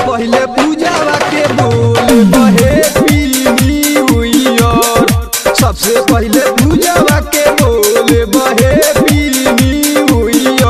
पहले पूजावा के बोले हैप्पी न्यू ईयर। सबसे पहले पूजावा के बोले हैप्पी न्यू ईयर।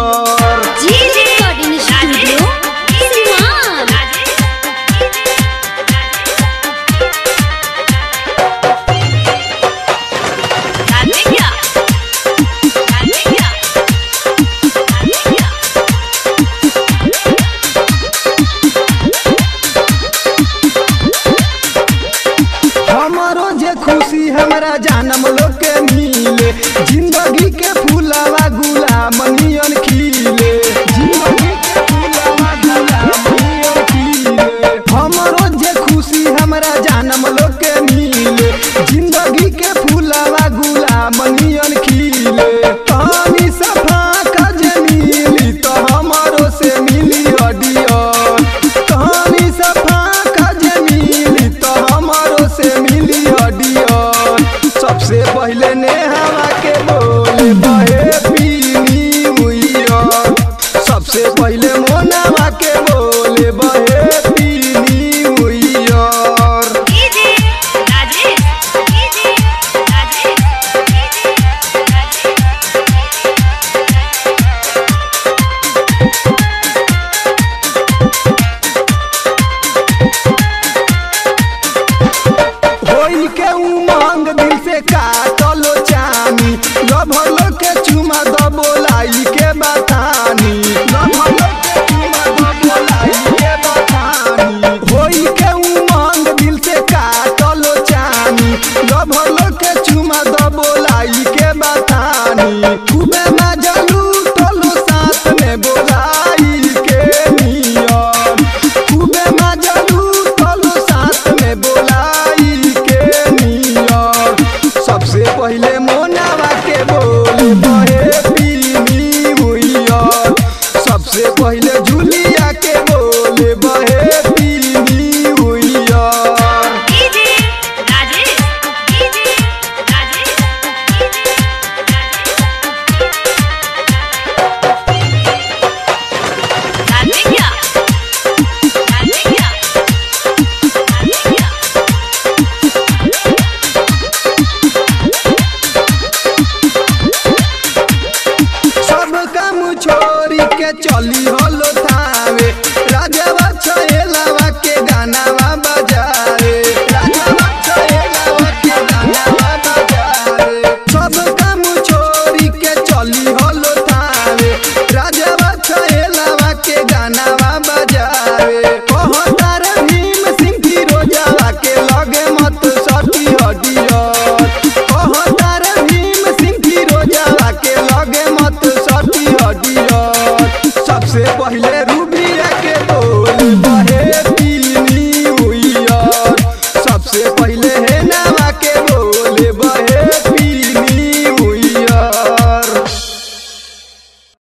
हमारो जे खुशी हमारा जानम लोग के मिले, जिंदगी के फूलवा गुलाब नियन खिले, जिंदगी के फूलवा गुलाब नियन खिले। हमारो जे खुशी हमारा जानम लोग के मिले, जिंदगी के फूलवा गुलाब नियन खिले। पानी सफा का जे मिली तो हमारो से मिली अडियर। पानी सफा का जे मिली तो हमारो से मिली अडियर। सबसे पहले नेहा के बोले हैप्पी न्यू ईयर। सबसे पहले मोनावा के बोले हैप्पी न्यू ईयर। होई के उमंग दिल से काटलो चानी, लभलो के चुमा द बोलाई के बतानी, लभलो के चुमा द बोलाई के बतानी। होई के उमंग दिल से काटलो चानी, लभलो के चुमा द बोलाई के बतानी। खूबे मजा लूटलो साथ में बोलाई के नियम। खूबे मजा लूटलो साथ में बोलाई के नियम। सबसे पहले मोनावा के बोले हैप्पी न्यू ईयर। सबसे पहले झूल